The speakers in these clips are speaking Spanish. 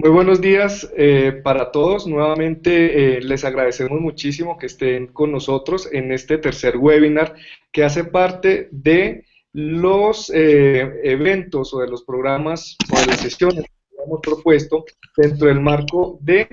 Muy buenos días para todos. Nuevamente les agradecemos muchísimo que estén con nosotros en este tercer webinar que hace parte de los eventos o de los programas o de las sesiones que hemos propuesto dentro del marco de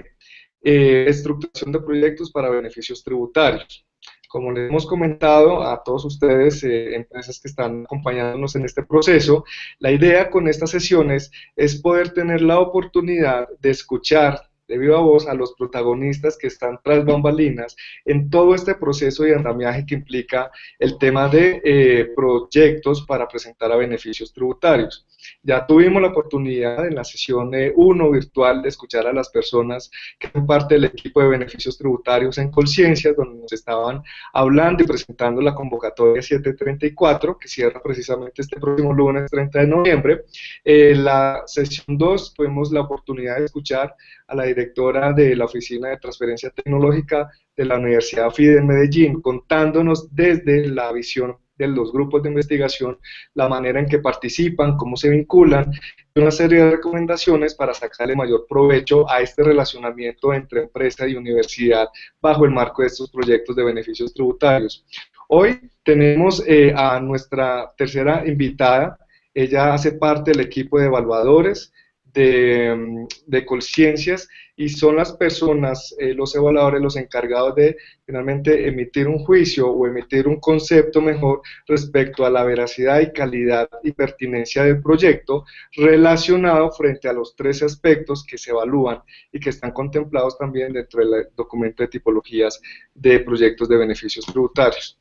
estructuración de proyectos para beneficios tributarios. Como les hemos comentado a todos ustedes, empresas que están acompañándonos en este proceso, la idea con estas sesiones es poder tener la oportunidad de escuchar de viva voz a los protagonistas que están tras bambalinas en todo este proceso de andamiaje que implica el tema de proyectos para presentar a beneficios tributarios. Ya tuvimos la oportunidad en la sesión 1 virtual de escuchar a las personas que son parte del equipo de beneficios tributarios en Colciencias, donde nos estaban hablando y presentando la convocatoria 734, que cierra precisamente este próximo lunes 30 de noviembre. La sesión 2 tuvimos la oportunidad de escuchar a la directora de la Oficina de Transferencia Tecnológica de la Universidad FIDE en Medellín, contándonos desde la visión de los grupos de investigación, la manera en que participan, cómo se vinculan, y una serie de recomendaciones para sacarle mayor provecho a este relacionamiento entre empresa y universidad bajo el marco de estos proyectos de beneficios tributarios. Hoy tenemos a nuestra tercera invitada. Ella hace parte del equipo de evaluadores de Colciencias y son las personas, los evaluadores, los encargados de finalmente emitir un juicio o emitir un concepto mejor respecto a la veracidad y calidad y pertinencia del proyecto relacionado frente a los 13 aspectos que se evalúan y que están contemplados también dentro del documento de tipologías de proyectos de beneficios tributarios.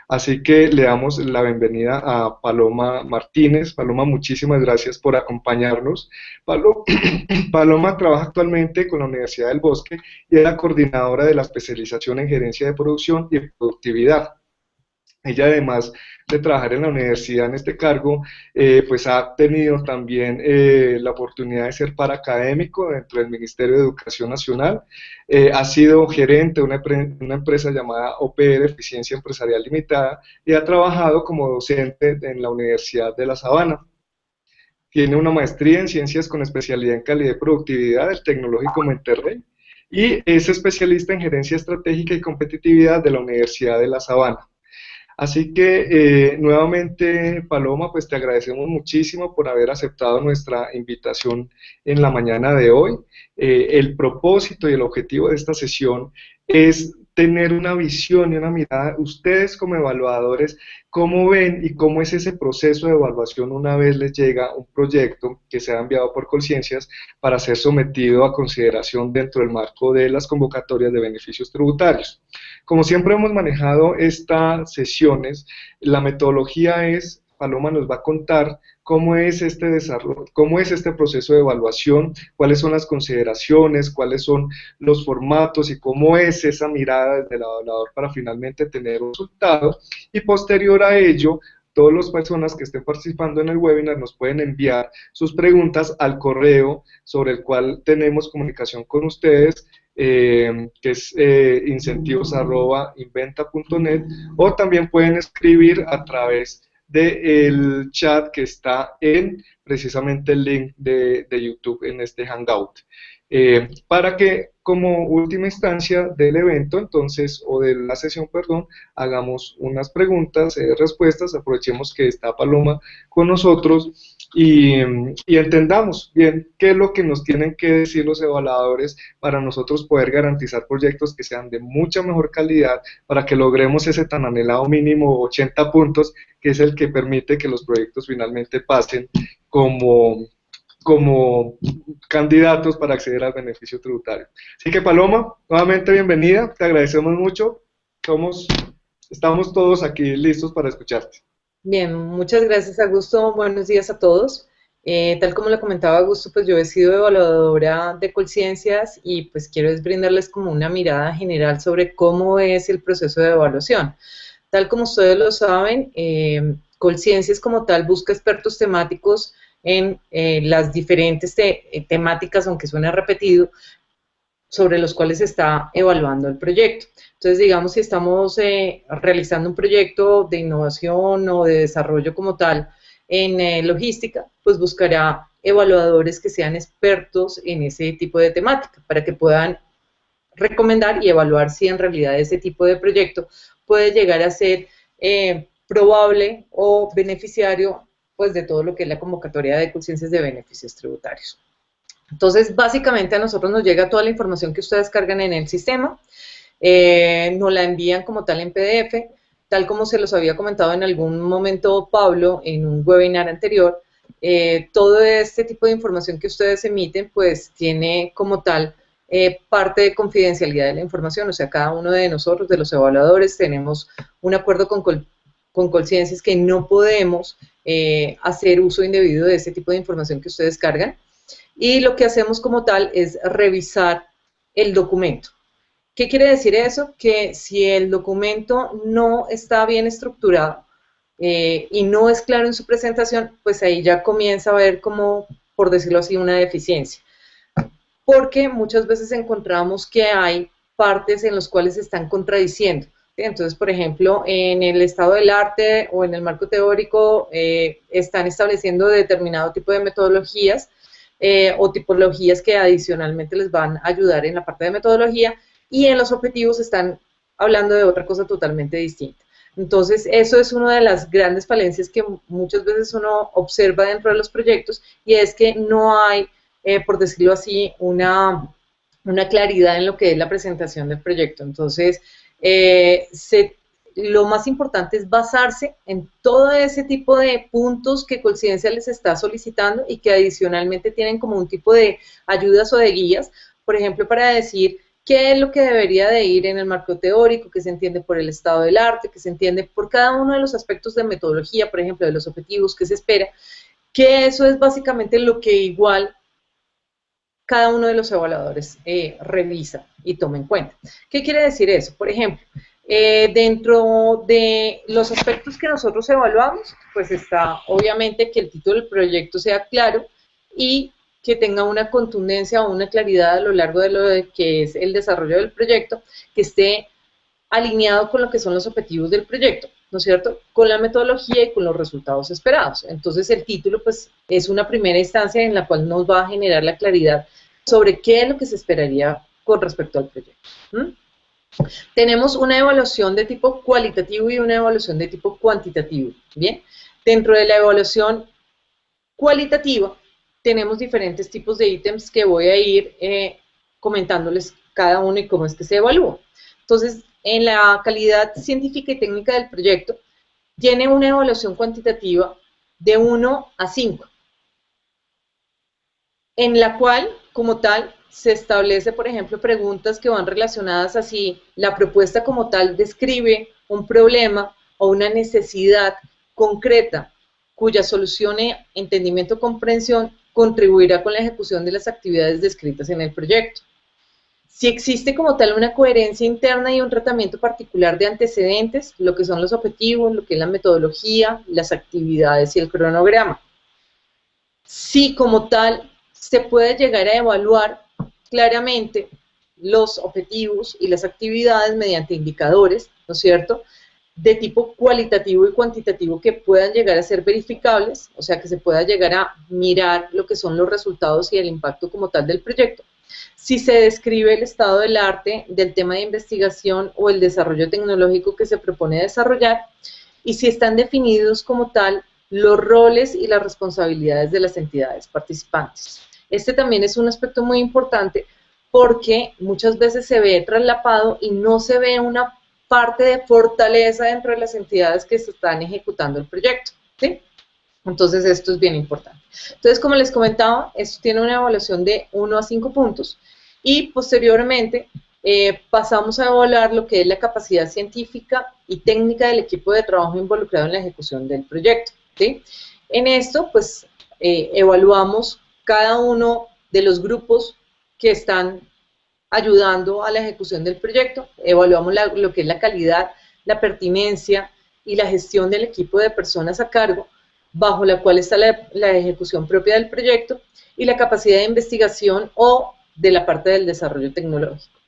Así que le damos la bienvenida a Paloma Martínez. Paloma, muchísimas gracias por acompañarnos. Paloma trabaja actualmente con la Universidad del Bosque y es la coordinadora de la especialización en gerencia de producción y productividad. Ella, además de trabajar en la universidad en este cargo, pues ha tenido también la oportunidad de ser paraacadémico dentro del Ministerio de Educación Nacional. Ha sido gerente de una empresa llamada OPR, Eficiencia Empresarial Limitada, y ha trabajado como docente en la Universidad de La Sabana. Tiene una maestría en Ciencias con especialidad en Calidad y Productividad del Tecnológico Monterrey y es especialista en Gerencia Estratégica y Competitividad de la Universidad de La Sabana. Así que nuevamente, Paloma, pues te agradecemos muchísimo por haber aceptado nuestra invitación en la mañana de hoy. El propósito y el objetivo de esta sesión es tener una visión y una mirada, ustedes como evaluadores, cómo ven y cómo es ese proceso de evaluación una vez les llega un proyecto que sea enviado por Colciencias para ser sometido a consideración dentro del marco de las convocatorias de beneficios tributarios. Como siempre hemos manejado estas sesiones, la metodología es, Paloma nos va a contar cómo es este desarrollo, cómo es este proceso de evaluación, cuáles son las consideraciones, cuáles son los formatos y cómo es esa mirada desde el evaluador para finalmente tener un resultado. Y posterior a ello, todas las personas que estén participando en el webinar nos pueden enviar sus preguntas al correo sobre el cual tenemos comunicación con ustedes, que es incentivos@inventa.net, o también pueden escribir a través del chat que está en precisamente el link de YouTube en este Hangout. Para que como última instancia del evento, entonces, o de la sesión, perdón, hagamos unas preguntas, respuestas, aprovechemos que está Paloma con nosotros y entendamos bien qué es lo que nos tienen que decir los evaluadores para nosotros poder garantizar proyectos que sean de mucha mejor calidad para que logremos ese tan anhelado mínimo 80 puntos, que es el que permite que los proyectos finalmente pasen como candidatos para acceder al beneficio tributario. Así que Paloma, nuevamente bienvenida, te agradecemos mucho, estamos todos aquí listos para escucharte. Bien, muchas gracias, Augusto. Buenos días a todos. Tal como le comentaba Augusto, pues yo he sido evaluadora de Colciencias y pues quiero es brindarles como una mirada general sobre cómo es el proceso de evaluación. Tal como ustedes lo saben, Colciencias como tal busca expertos temáticos en las diferentes temáticas, aunque suene repetido, sobre los cuales se está evaluando el proyecto. Entonces, digamos, si estamos realizando un proyecto de innovación o de desarrollo como tal, en logística, pues buscará evaluadores que sean expertos en ese tipo de temática para que puedan recomendar y evaluar si en realidad ese tipo de proyecto puede llegar a ser probable o beneficiario pues de todo lo que es la convocatoria de conciencias de beneficios tributarios. Entonces, básicamente a nosotros nos llega toda la información que ustedes cargan en el sistema, nos la envían como tal en PDF, tal como se los había comentado en algún momento Pablo en un webinar anterior. Todo este tipo de información que ustedes emiten pues tiene como tal parte de confidencialidad de la información, o sea, cada uno de nosotros, de los evaluadores, tenemos un acuerdo con Colciencias que no podemos hacer uso indebido de este tipo de información que ustedes cargan, y lo que hacemos como tal es revisar el documento. ¿Qué quiere decir eso? Que si el documento no está bien estructurado y no es claro en su presentación, pues ahí ya comienza a haber como, por decirlo así, una deficiencia. Porque muchas veces encontramos que hay partes en las cuales se están contradiciendo. ¿Sí? Entonces, por ejemplo, en el estado del arte o en el marco teórico están estableciendo determinado tipo de metodologías o tipologías que adicionalmente les van a ayudar en la parte de metodología, y en los objetivos están hablando de otra cosa totalmente distinta. Entonces, eso es una de las grandes falencias que muchas veces uno observa dentro de los proyectos, y es que no hay, por decirlo así, una claridad en lo que es la presentación del proyecto. Entonces, lo más importante es basarse en todo ese tipo de puntos que Colciencia les está solicitando y que adicionalmente tienen como un tipo de ayudas o de guías, por ejemplo, para decir qué es lo que debería de ir en el marco teórico, que se entiende por el estado del arte, que se entiende por cada uno de los aspectos de metodología, por ejemplo, de los objetivos que se espera, que eso es básicamente lo que igual cada uno de los evaluadores revisa y toma en cuenta. ¿Qué quiere decir eso? Por ejemplo, dentro de los aspectos que nosotros evaluamos, pues está obviamente que el título del proyecto sea claro y que tenga una contundencia o una claridad a lo largo de lo que es el desarrollo del proyecto, que esté alineado con lo que son los objetivos del proyecto, ¿no es cierto? Con la metodología y con los resultados esperados. Entonces el título pues es una primera instancia en la cual nos va a generar la claridad sobre qué es lo que se esperaría con respecto al proyecto. Tenemos una evaluación de tipo cualitativo y una evaluación de tipo cuantitativo, ¿bien? Dentro de la evaluación cualitativa tenemos diferentes tipos de ítems que voy a ir comentándoles cada uno y cómo es que se evalúa. Entonces, en la calidad científica y técnica del proyecto, tiene una evaluación cuantitativa de 1 a 5, en la cual, como tal, se establece, por ejemplo, preguntas que van relacionadas a si la propuesta como tal describe un problema o una necesidad concreta cuya solución e entendimiento o comprensión contribuirá con la ejecución de las actividades descritas en el proyecto. Si existe como tal una coherencia interna y un tratamiento particular de antecedentes, lo que son los objetivos, lo que es la metodología, las actividades y el cronograma. Si como tal se puede llegar a evaluar claramente los objetivos y las actividades mediante indicadores, ¿no es cierto?, de tipo cualitativo y cuantitativo que puedan llegar a ser verificables, o sea, que se pueda llegar a mirar lo que son los resultados y el impacto como tal del proyecto. Si se describe el estado del arte, del tema de investigación o el desarrollo tecnológico que se propone desarrollar, y si están definidos como tal los roles y las responsabilidades de las entidades participantes. Este también es un aspecto muy importante porque muchas veces se ve traslapado y no se ve una parte de fortaleza dentro de las entidades que se están ejecutando el proyecto, ¿sí? Entonces esto es bien importante. Entonces, como les comentaba, esto tiene una evaluación de 1 a 5 puntos y posteriormente pasamos a evaluar lo que es la capacidad científica y técnica del equipo de trabajo involucrado en la ejecución del proyecto, ¿sí? En esto, pues, evaluamos cada uno de los grupos que están ayudando a la ejecución del proyecto, evaluamos lo que es la calidad, la pertinencia y la gestión del equipo de personas a cargo, bajo la cual está la ejecución propia del proyecto, y la capacidad de investigación o de la parte del desarrollo tecnológico.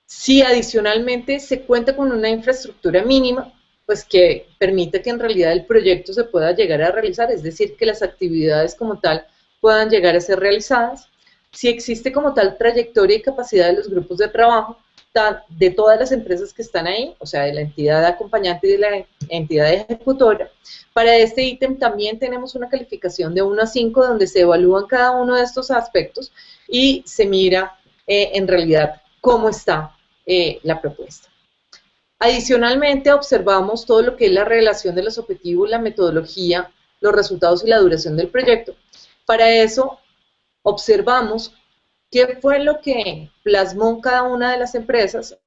Si adicionalmente se cuenta con una infraestructura mínima, pues que permite que en realidad el proyecto se pueda llegar a realizar, es decir, que las actividades como tal puedan llegar a ser realizadas. Si existe como tal trayectoria y capacidad de los grupos de trabajo, de todas las empresas que están ahí, o sea, de la entidad acompañante y de la entidad ejecutora. Para este ítem también tenemos una calificación de 1 a 5 donde se evalúan cada uno de estos aspectos y se mira en realidad cómo está la propuesta. Adicionalmente, observamos todo lo que es la relación de los objetivos, la metodología, los resultados y la duración del proyecto. Para eso, observamos qué fue lo que plasmó cada una de las empresas, los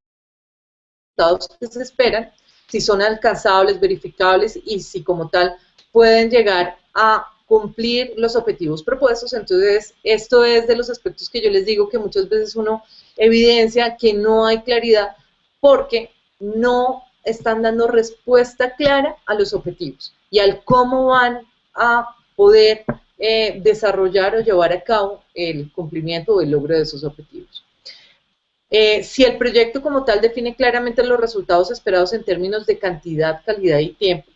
resultados que se esperan, si son alcanzables, verificables y si como tal pueden llegar a cumplir los objetivos propuestos. Entonces, esto es de los aspectos que yo les digo que muchas veces uno evidencia que no hay claridad porque no están dando respuesta clara a los objetivos y al cómo van a poder desarrollar o llevar a cabo el cumplimiento o el logro de esos objetivos. Si el proyecto como tal define claramente los resultados esperados en términos de cantidad, calidad y tiempo,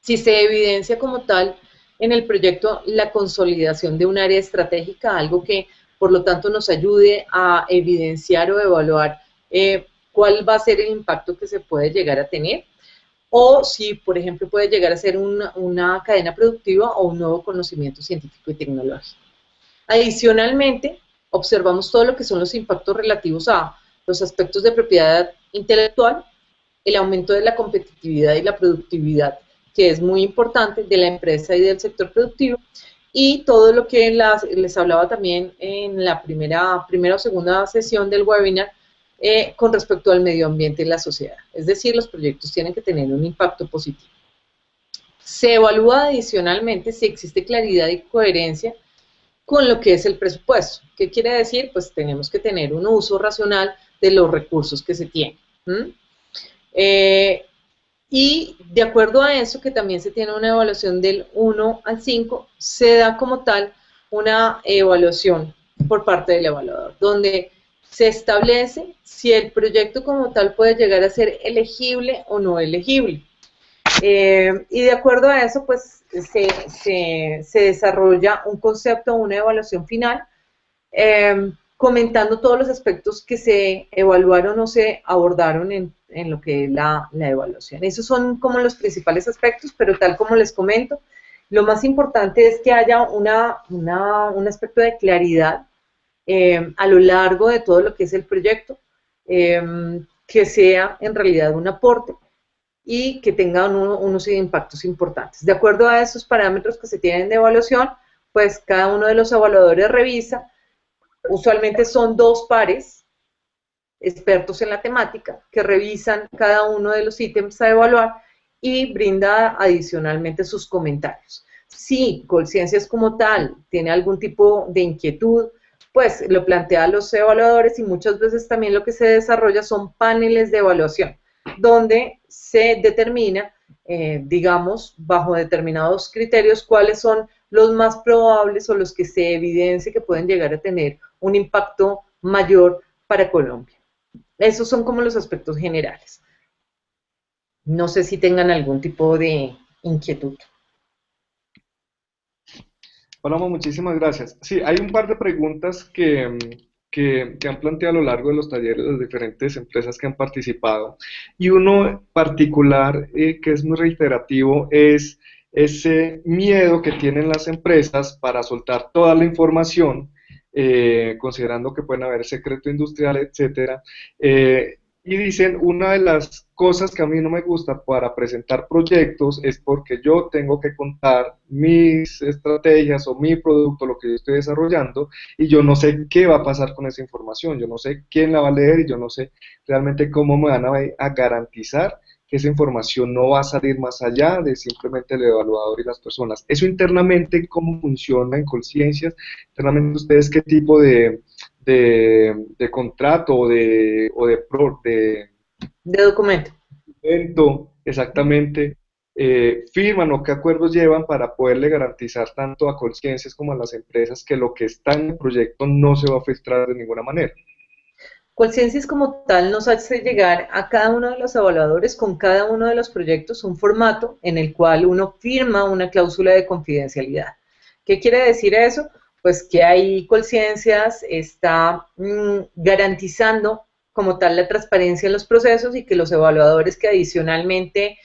si se evidencia como tal en el proyecto la consolidación de un área estratégica, algo que por lo tanto nos ayude a evidenciar o evaluar cuál va a ser el impacto que se puede llegar a tener, o si, por ejemplo, puede llegar a ser una cadena productiva o un nuevo conocimiento científico y tecnológico. Adicionalmente, observamos todo lo que son los impactos relativos a los aspectos de propiedad intelectual, el aumento de la competitividad y la productividad, que es muy importante, de la empresa y del sector productivo, y todo lo que les hablaba también en la primera o segunda sesión del webinar, con respecto al medio ambiente y la sociedad. Es decir, los proyectos tienen que tener un impacto positivo. Se evalúa adicionalmente si existe claridad y coherencia con lo que es el presupuesto. ¿Qué quiere decir? Pues tenemos que tener un uso racional de los recursos que se tienen. Y de acuerdo a eso, que también se tiene una evaluación del 1 al 5, se da como tal una evaluación por parte del evaluador, donde se establece si el proyecto como tal puede llegar a ser elegible o no elegible. Y de acuerdo a eso, pues se desarrolla un concepto, una evaluación final, comentando todos los aspectos que se evaluaron o se abordaron en lo que es la evaluación. Esos son como los principales aspectos, pero tal como les comento, lo más importante es que haya un aspecto de claridad a lo largo de todo lo que es el proyecto, que sea en realidad un aporte y que tenga unos impactos importantes. De acuerdo a esos parámetros que se tienen de evaluación, pues cada uno de los evaluadores revisa, usualmente son 2 pares expertos en la temática que revisan cada uno de los ítems a evaluar y brinda adicionalmente sus comentarios. Si Colciencias como tal tiene algún tipo de inquietud, pues lo plantea a los evaluadores y muchas veces también lo que se desarrolla son paneles de evaluación, donde se determina, digamos, bajo determinados criterios, cuáles son los más probables o los que se evidencia que pueden llegar a tener un impacto mayor para Colombia. Esos son como los aspectos generales. No sé si tengan algún tipo de inquietud. Hola, muchísimas gracias. Sí, hay un par de preguntas que han planteado a lo largo de los talleres de las diferentes empresas que han participado. Y uno particular que es muy reiterativo es ese miedo que tienen las empresas para soltar toda la información, considerando que pueden haber secreto industrial, etcétera. Y dicen, una de las cosas que a mí no me gusta para presentar proyectos es porque yo tengo que contar mis estrategias o mi producto, lo que yo estoy desarrollando, y yo no sé qué va a pasar con esa información, yo no sé quién la va a leer y yo no sé realmente cómo me van a garantizar que esa información no va a salir más allá de simplemente el evaluador y las personas. Eso internamente, ¿cómo funciona en Colciencias? Internamente, ¿ustedes qué tipo de contrato De documento. evento exactamente firman o qué acuerdos llevan para poderle garantizar tanto a Colciencias como a las empresas que lo que está en el proyecto no se va a filtrar de ninguna manera? Colciencias como tal nos hace llegar a cada uno de los evaluadores con cada uno de los proyectos un formato en el cual uno firma una cláusula de confidencialidad. ¿Qué quiere decir eso? Pues que ahí Colciencias está garantizando como tal la transparencia en los procesos y que los evaluadores que adicionalmente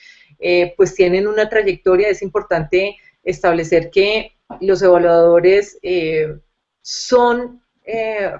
pues tienen una trayectoria, es importante establecer que los evaluadores son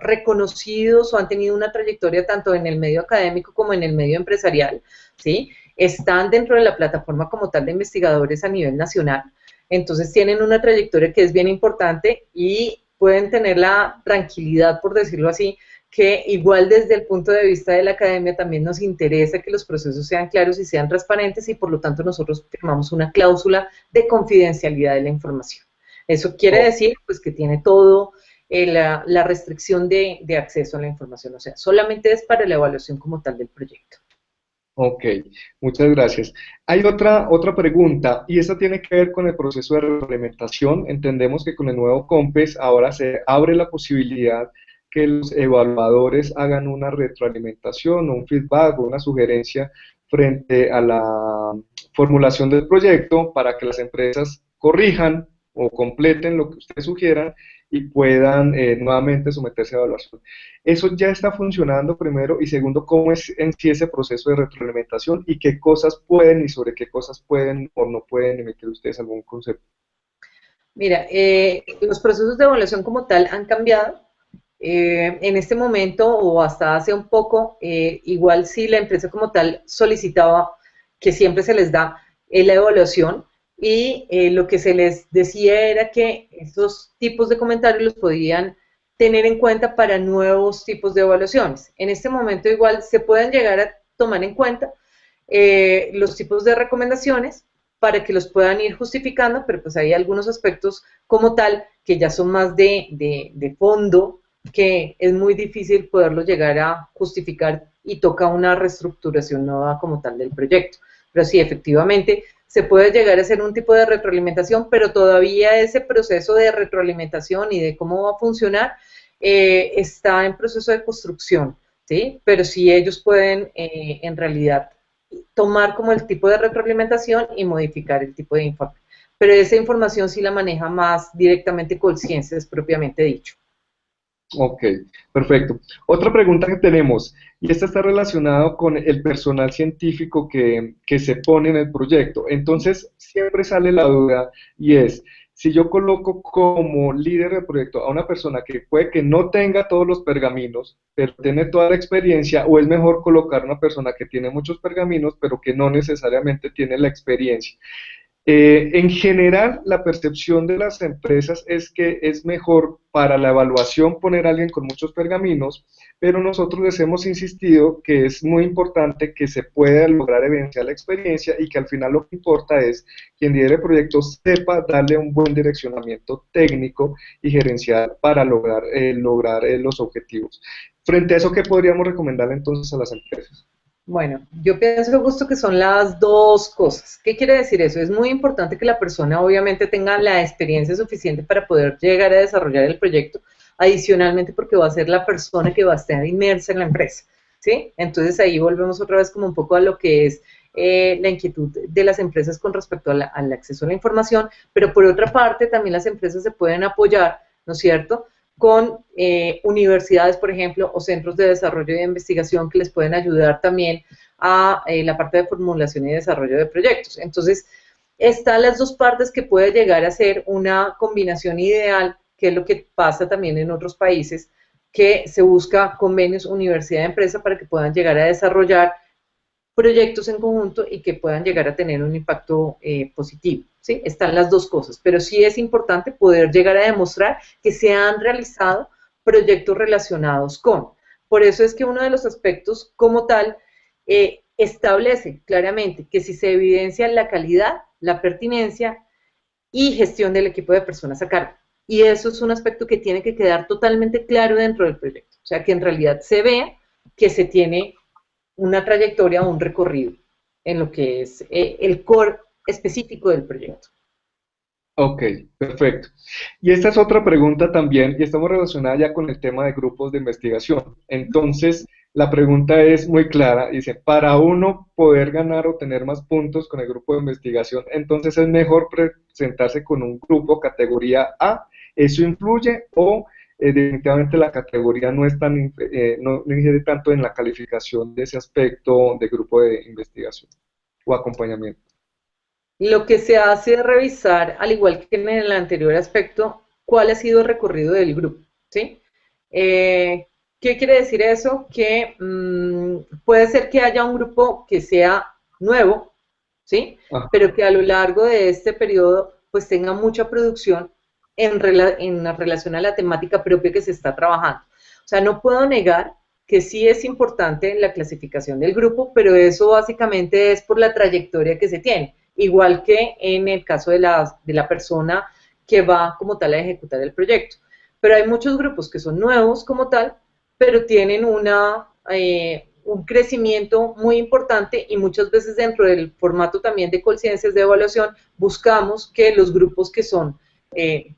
reconocidos o han tenido una trayectoria tanto en el medio académico como en el medio empresarial, ¿sí? Están dentro de la plataforma como tal de investigadores a nivel nacional, entonces tienen una trayectoria que es bien importante y pueden tener la tranquilidad, por decirlo así, que igual desde el punto de vista de la academia también nos interesa que los procesos sean claros y sean transparentes y por lo tanto nosotros firmamos una cláusula de confidencialidad de la información. Eso quiere decir pues que tiene todo la restricción de acceso a la información, o sea, solamente es para la evaluación como tal del proyecto. Ok, muchas gracias. Hay otra pregunta, y esta tiene que ver con el proceso de retroalimentación. Entendemos que con el nuevo COMPES ahora se abre la posibilidad que los evaluadores hagan una retroalimentación o un feedback o una sugerencia frente a la formulación del proyecto para que las empresas corrijan o completen lo que ustedes sugieran y puedan nuevamente someterse a evaluación. Eso ya está funcionando primero y segundo, cómo es en sí ese proceso de retroalimentación y qué cosas pueden y sobre qué cosas pueden o no pueden emitir ustedes algún concepto. Mira, los procesos de evaluación como tal han cambiado. En este momento o hasta hace un poco, igual si la empresa como tal solicitaba que siempre se les da la evaluación y lo que se les decía era que estos tipos de comentarios los podían tener en cuenta para nuevos tipos de evaluaciones. En este momento igual se pueden llegar a tomar en cuenta los tipos de recomendaciones para que los puedan ir justificando, pero pues hay algunos aspectos como tal que ya son más de fondo, que es muy difícil poderlo llegar a justificar y toca una reestructuración nueva como tal del proyecto. Pero sí, efectivamente, se puede llegar a hacer un tipo de retroalimentación, pero todavía ese proceso de retroalimentación y de cómo va a funcionar está en proceso de construcción, ¿sí? Pero sí ellos pueden en realidad tomar como el tipo de retroalimentación y modificar el tipo de informe. Pero esa información sí la maneja más directamente Colciencias propiamente dicho. Ok, perfecto. Otra pregunta que tenemos, y esta está relacionada con el personal científico que se pone en el proyecto. Entonces, siempre sale la duda y es, si yo coloco como líder del proyecto a una persona que puede que no tenga todos los pergaminos, pero tiene toda la experiencia, o es mejor colocar una persona que tiene muchos pergaminos, pero que no necesariamente tiene la experiencia. En general, la percepción de las empresas es que es mejor para la evaluación poner a alguien con muchos pergaminos, pero nosotros les hemos insistido que es muy importante que se pueda lograr evidenciar la experiencia y que al final lo que importa es quien lidere el proyecto sepa darle un buen direccionamiento técnico y gerencial para lograr los objetivos. Frente a eso, ¿qué podríamos recomendarle entonces a las empresas? Bueno, yo pienso justo que son las dos cosas. ¿Qué quiere decir eso? Es muy importante que la persona obviamente tenga la experiencia suficiente para poder llegar a desarrollar el proyecto, adicionalmente porque va a ser la persona que va a estar inmersa en la empresa, ¿sí? Entonces ahí volvemos otra vez como un poco a lo que es la inquietud de las empresas con respecto a al acceso a la información, pero por otra parte también las empresas se pueden apoyar, ¿no es cierto?, con universidades, por ejemplo, o centros de desarrollo y de investigación que les pueden ayudar también a la parte de formulación y desarrollo de proyectos. Entonces, están las dos partes que puede llegar a ser una combinación ideal, que es lo que pasa también en otros países, que se busca convenios universidad-empresa para que puedan llegar a desarrollar proyectos en conjunto y que puedan llegar a tener un impacto positivo. ¿Sí? Están las dos cosas, pero sí es importante poder llegar a demostrar que se han realizado proyectos relacionados con. Por eso es que uno de los aspectos como tal establece claramente que si se evidencia la calidad, la pertinencia y gestión del equipo de personas a cargo. Y eso es un aspecto que tiene que quedar totalmente claro dentro del proyecto. O sea, que en realidad se vea que se tiene una trayectoria o un recorrido en lo que es el core específico del proyecto. Ok, perfecto. Y esta es otra pregunta también, y estamos relacionada ya con el tema de grupos de investigación. Entonces, La pregunta es muy clara, dice, para uno poder ganar o tener más puntos con el grupo de investigación, entonces es mejor presentarse con un grupo categoría A, ¿eso influye o definitivamente la categoría no es tan, no incide tanto en la calificación de ese aspecto de grupo de investigación o acompañamiento? Lo que se hace es revisar, al igual que en el anterior aspecto, cuál ha sido el recorrido del grupo, ¿sí? ¿Qué quiere decir eso? Que puede ser que haya un grupo que sea nuevo, ¿sí? Ajá, Pero que a lo largo de este periodo pues tenga mucha producción en relación a la temática propia que se está trabajando. O sea, no puedo negar que sí es importante la clasificación del grupo, pero eso básicamente es por la trayectoria que se tiene, igual que en el caso de la persona que va como tal a ejecutar el proyecto. Pero hay muchos grupos que son nuevos como tal, pero tienen un crecimiento muy importante y muchas veces dentro del formato también de conciencias de evaluación buscamos que los grupos que son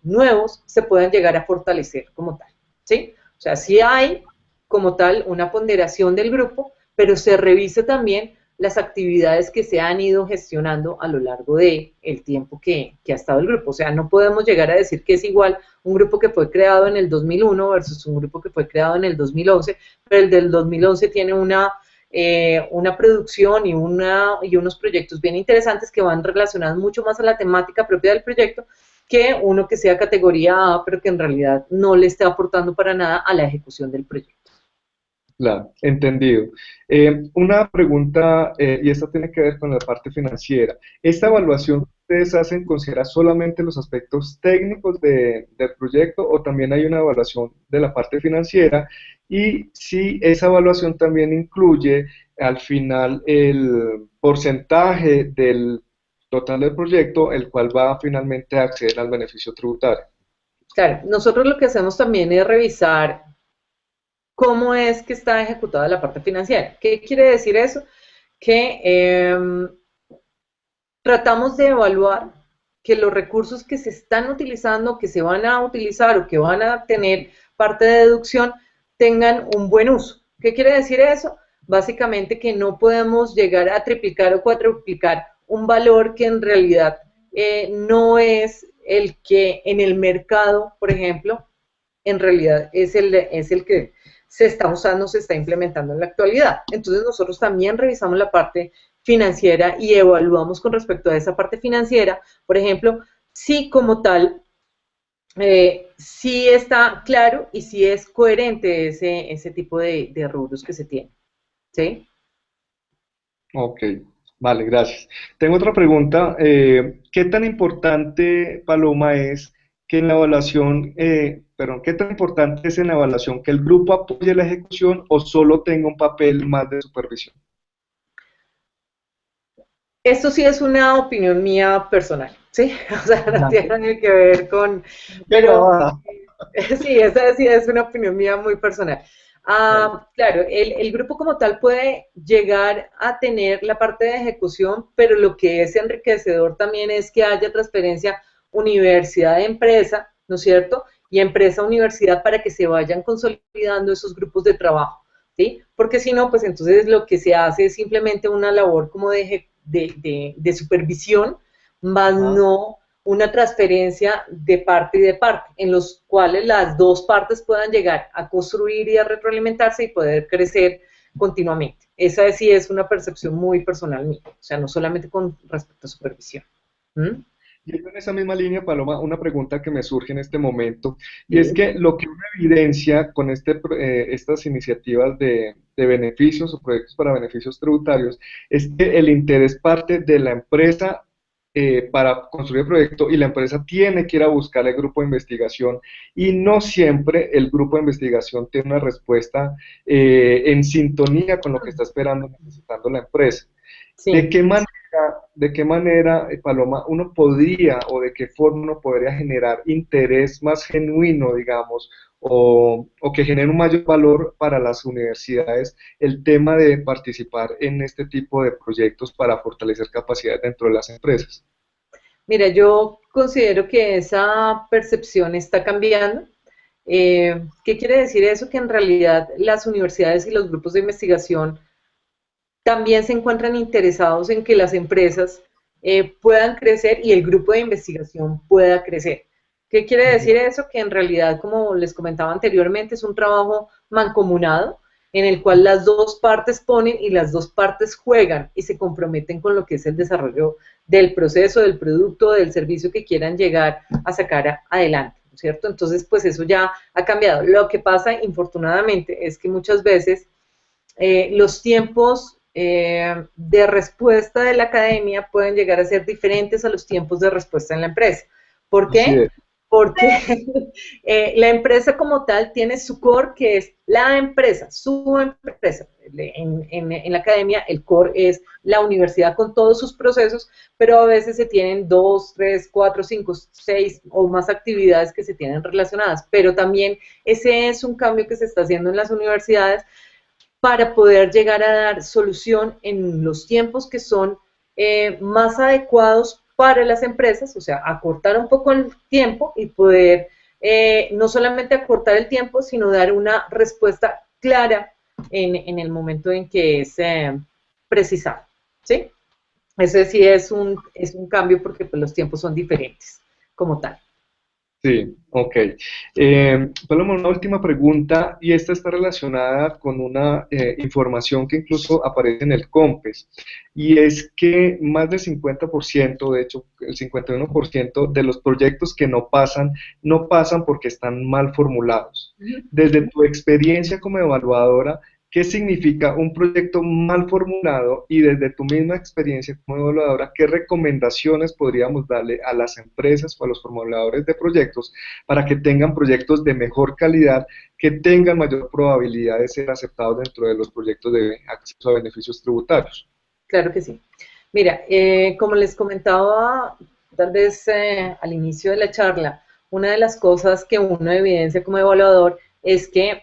nuevos se puedan llegar a fortalecer como tal, ¿sí? O sea, sí hay como tal una ponderación del grupo, pero se revise también las actividades que se han ido gestionando a lo largo del tiempo que ha estado el grupo. O sea, no podemos llegar a decir que es igual un grupo que fue creado en el 2001 versus un grupo que fue creado en el 2011, pero el del 2011 tiene una producción y unos proyectos bien interesantes que van relacionados mucho más a la temática propia del proyecto que uno que sea categoría A, pero que en realidad no le esté aportando para nada a la ejecución del proyecto. claro, entendido. Una pregunta, y esta tiene que ver con la parte financiera. ¿Esta evaluación que ustedes hacen considera solamente los aspectos técnicos del proyecto o también hay una evaluación de la parte financiera? Y si esa evaluación también incluye al final el porcentaje del total del proyecto, el cual va finalmente a acceder al beneficio tributario. Claro, nosotros lo que hacemos también es revisar cómo es que está ejecutada la parte financiera. ¿Qué quiere decir eso? Que tratamos de evaluar que los recursos que se están utilizando, que se van a utilizar o que van a tener parte de deducción, tengan un buen uso. ¿Qué quiere decir eso? Básicamente que no podemos llegar a triplicar o cuadruplicar un valor que en realidad no es el que en el mercado, por ejemplo, en realidad es el que se está usando, se está implementando en la actualidad. Entonces nosotros también revisamos la parte financiera y evaluamos con respecto a esa parte financiera, por ejemplo, si como tal, si está claro y si es coherente ese tipo de rubros que se tiene. ¿Sí? Ok, vale, gracias. Tengo otra pregunta. ¿Qué tan importante, Paloma, es que en la evaluación, perdón, qué tan importante es en la evaluación que el grupo apoye la ejecución o solo tenga un papel más de supervisión? Esto sí es una opinión mía personal, ¿sí? O sea, no Adelante. tiene que ver con, Qué pero grabada. sí, esa sí es una opinión mía muy personal. Vale. Claro, el grupo como tal puede llegar a tener la parte de ejecución, pero lo que es enriquecedor también es que haya transferencia universidad-empresa, ¿no es cierto? Y empresa-universidad para que se vayan consolidando esos grupos de trabajo, ¿sí? Porque si no, pues entonces lo que se hace es simplemente una labor como de supervisión, más Ajá. no una transferencia de parte y de parte, en los cuales las dos partes puedan llegar a construir y a retroalimentarse y poder crecer continuamente. Esa sí es una percepción muy personal mía, o sea, no solamente con respecto a supervisión. ¿Mm? Y en esa misma línea, Paloma, una pregunta que me surge en este momento, y es Sí. que lo que uno evidencia con estas iniciativas de beneficios o proyectos para beneficios tributarios es que el interés parte de la empresa para construir el proyecto y la empresa tiene que ir a buscar el grupo de investigación y no siempre el grupo de investigación tiene una respuesta en sintonía con lo que está esperando, necesitando la empresa. ¿De Sí. qué manera, Paloma, uno podría o de qué forma uno podría generar interés más genuino, digamos, o que genere un mayor valor para las universidades el tema de participar en este tipo de proyectos para fortalecer capacidades dentro de las empresas? Mira, yo considero que esa percepción está cambiando. ¿Qué quiere decir eso? Que en realidad las universidades y los grupos de investigación también se encuentran interesados en que las empresas puedan crecer y el grupo de investigación pueda crecer. ¿Qué quiere decir eso? Que en realidad, como les comentaba anteriormente, es un trabajo mancomunado en el cual las dos partes ponen y las dos partes juegan y se comprometen con lo que es el desarrollo del proceso, del producto, del servicio que quieran llegar a sacar adelante, ¿no es cierto? Entonces, pues eso ya ha cambiado. Lo que pasa, infortunadamente, es que muchas veces los tiempos de respuesta de la academia pueden llegar a ser diferentes a los tiempos de respuesta en la empresa. ¿Por Así qué? es. Porque la empresa como tal tiene su core, que es la empresa, su empresa. En la academia el core es la universidad con todos sus procesos, pero a veces se tienen 2, 3, 4, 5, 6 o más actividades que se tienen relacionadas. Pero también ese es un cambio que se está haciendo en las universidades para poder llegar a dar solución en los tiempos que son más adecuados para las empresas, o sea, acortar un poco el tiempo y poder no solamente acortar el tiempo, sino dar una respuesta clara en el momento en que es precisado, ¿sí? Ese sí es un cambio porque pues, los tiempos son diferentes como tal. Sí, ok. Paloma, una última pregunta y esta está relacionada con una información que incluso aparece en el COMPES y es que más del 50%, de hecho el 51% de los proyectos que no pasan, no pasan porque están mal formulados. Desde tu experiencia como evaluadora, ¿qué significa un proyecto mal formulado? Y desde tu misma experiencia como evaluadora, ¿qué recomendaciones podríamos darle a las empresas o a los formuladores de proyectos para que tengan proyectos de mejor calidad, que tengan mayor probabilidad de ser aceptados dentro de los proyectos de acceso a beneficios tributarios? Claro que sí. Mira, como les comentaba tal vez al inicio de la charla, una de las cosas que uno evidencia como evaluador es que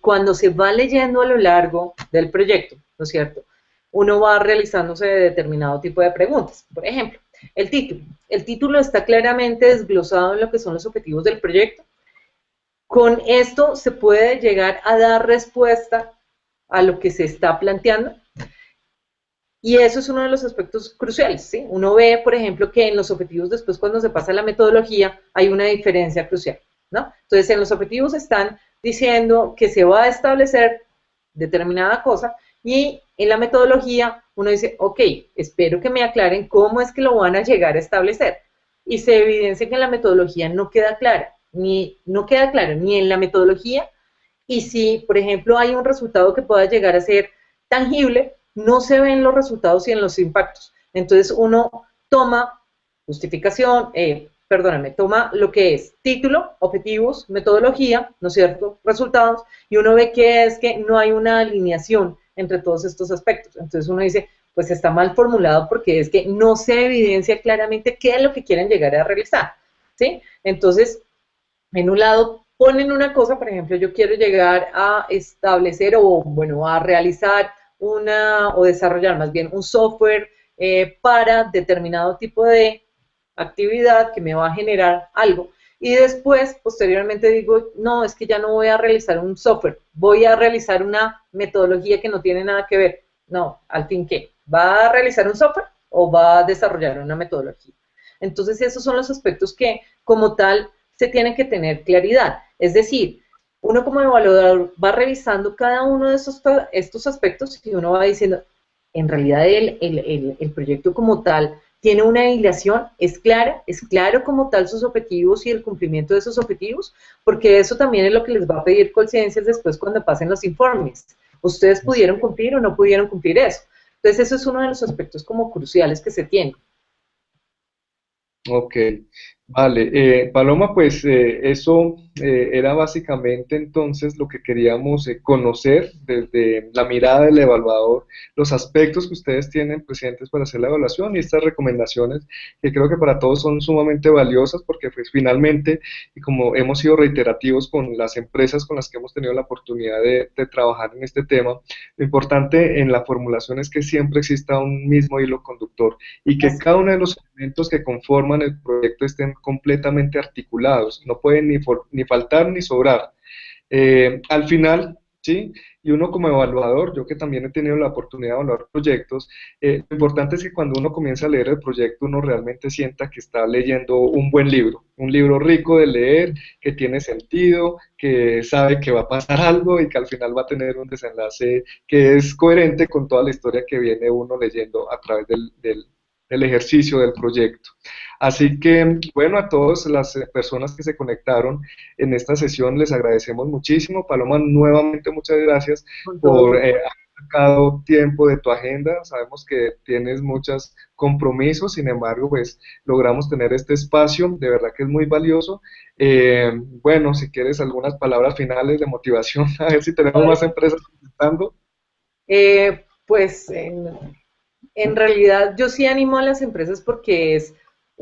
cuando se va leyendo a lo largo del proyecto, ¿no es cierto? Uno va realizándose determinado tipo de preguntas. Por ejemplo, el título. El título está claramente desglosado en lo que son los objetivos del proyecto. Con esto se puede llegar a dar respuesta a lo que se está planteando. Y eso es uno de los aspectos cruciales, ¿sí? Uno ve, por ejemplo, que en los objetivos después cuando se pasa a la metodología hay una diferencia crucial, ¿no? Entonces, en los objetivos están diciendo que se va a establecer determinada cosa y en la metodología uno dice, ok, espero que me aclaren cómo es que lo van a llegar a establecer. Y se evidencia que en la metodología no queda clara, no queda claro ni en la metodología y si, por ejemplo, hay un resultado que pueda llegar a ser tangible, no se ven los resultados y en los impactos. Entonces uno toma justificación, perdóname, toma lo que es título, objetivos, metodología, ¿no es cierto?, resultados, y uno ve que es que no hay una alineación entre todos estos aspectos. Entonces uno dice, pues está mal formulado porque es que no se evidencia claramente qué es lo que quieren llegar a realizar, ¿sí? Entonces, en un lado ponen una cosa, por ejemplo, yo quiero llegar a establecer o, bueno, a realizar o desarrollar más bien un software para determinado tipo de actividad que me va a generar algo. Y después, posteriormente digo, no, es que ya no voy a realizar un software, voy a realizar una metodología que no tiene nada que ver. No, al fin, ¿qué? ¿Va a realizar un software o va a desarrollar una metodología? Entonces, esos son los aspectos que, como tal, se tienen que tener claridad. Es decir, uno como evaluador va revisando cada uno de estos aspectos y uno va diciendo, en realidad el proyecto como tal tiene una hilación, es clara, es claro como tal sus objetivos y el cumplimiento de esos objetivos, porque eso también es lo que les va a pedir Colciencias después cuando pasen los informes. ¿Ustedes pudieron cumplir o no pudieron cumplir eso? Entonces, eso es uno de los aspectos como cruciales que se tienen. Ok, vale. Paloma, pues eso era básicamente entonces lo que queríamos conocer desde la mirada del evaluador, los aspectos que ustedes tienen presentes para hacer la evaluación y estas recomendaciones que creo que para todos son sumamente valiosas porque pues finalmente, y como hemos sido reiterativos con las empresas con las que hemos tenido la oportunidad de trabajar en este tema, lo importante en la formulación es que siempre exista un mismo hilo conductor y que Así, cada uno de los elementos que conforman el proyecto estén completamente articulados, no pueden ni faltar ni sobrar. Al final, ¿sí? Y uno como evaluador, yo que también he tenido la oportunidad de evaluar proyectos, lo importante es que cuando uno comienza a leer el proyecto, uno realmente sienta que está leyendo un buen libro, un libro rico de leer, que tiene sentido, que sabe que va a pasar algo y que al final va a tener un desenlace que es coherente con toda la historia que viene uno leyendo a través del ejercicio del proyecto. Así que, bueno, a todas las personas que se conectaron en esta sesión les agradecemos muchísimo. Paloma, nuevamente muchas gracias Con todo por gusto. haber sacado tiempo de tu agenda. Sabemos que tienes muchos compromisos, sin embargo, pues logramos tener este espacio, de verdad que es muy valioso. Bueno, si quieres algunas palabras finales de motivación, a ver si tenemos más empresas contestando. Pues en realidad yo sí animo a las empresas porque es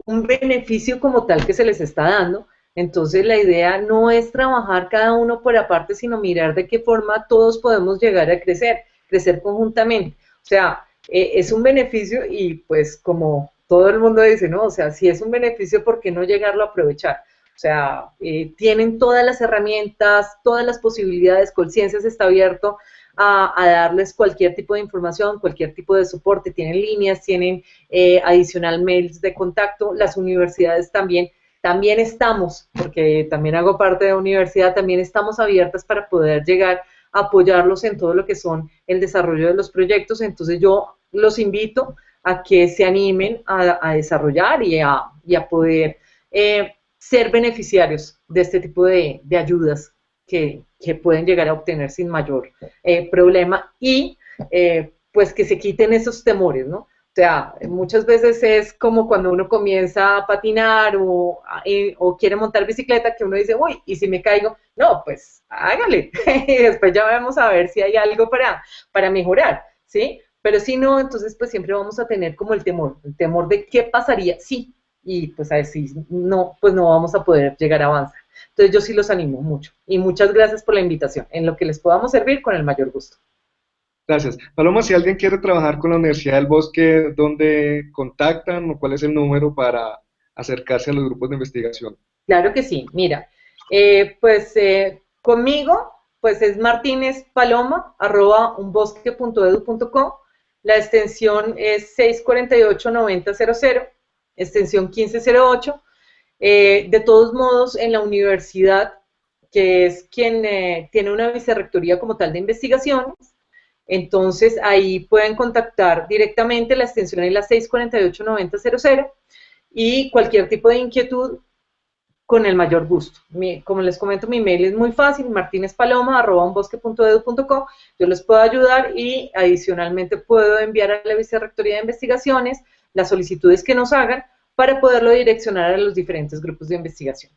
un beneficio como tal que se les está dando. Entonces la idea no es trabajar cada uno por aparte, sino mirar de qué forma todos podemos llegar a crecer, crecer conjuntamente. O sea, es un beneficio y pues como todo el mundo dice, ¿no? O sea, si es un beneficio, ¿por qué no llegarlo a aprovechar? O sea, tienen todas las herramientas, todas las posibilidades, Colciencias está abierto a darles cualquier tipo de información, cualquier tipo de soporte, tienen líneas, tienen adicional mails de contacto, las universidades también estamos, porque también hago parte de la universidad, también estamos abiertas para poder llegar a apoyarlos en todo lo que son el desarrollo de los proyectos, entonces yo los invito a que se animen a desarrollar y a poder ser beneficiarios de este tipo de ayudas que pueden llegar a obtener sin mayor problema y pues que se quiten esos temores, ¿no? O sea, muchas veces es como cuando uno comienza a patinar o quiere montar bicicleta que uno dice, uy, ¿y si me caigo? No, pues hágale. Y después ya vamos a ver si hay algo para mejorar, ¿sí? Pero si no, entonces pues siempre vamos a tener como el temor de qué pasaría sí, y pues a decir, no, pues no vamos a poder llegar a avanzar. Entonces yo sí los animo mucho y muchas gracias por la invitación. En lo que les podamos servir, con el mayor gusto. Gracias. Paloma, si alguien quiere trabajar con la Universidad del Bosque, ¿dónde contactan o cuál es el número para acercarse a los grupos de investigación? Claro que sí, mira, conmigo pues es martinezpaloma@unbosque.edu.co, la extensión es 648-9000, extensión 1508. De todos modos, en la universidad, que es quien tiene una vicerrectoría como tal de investigaciones, entonces ahí pueden contactar directamente, la extensión es la 648-9000 y cualquier tipo de inquietud con el mayor gusto. Como les comento, mi mail es muy fácil, martinezpaloma@unbosque.edu.co. Yo les puedo ayudar y adicionalmente puedo enviar a la Vicerrectoría de Investigaciones las solicitudes que nos hagan para poderlo direccionar a los diferentes grupos de investigación.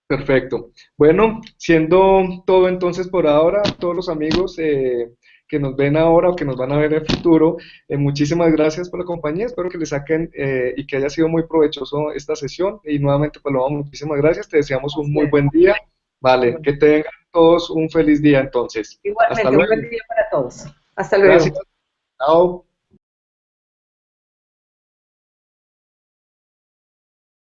Perfecto. Bueno, siendo todo entonces por ahora, todos los amigos que nos ven ahora o que nos van a ver en el futuro, muchísimas gracias por la compañía, espero que les saquen y que haya sido muy provechoso esta sesión y nuevamente Paloma, muchísimas gracias, te deseamos un muy buen día, vale, que tengan todos un feliz día entonces. Hasta Igualmente, un luego. buen día para todos. Hasta luego. Gracias. Chao.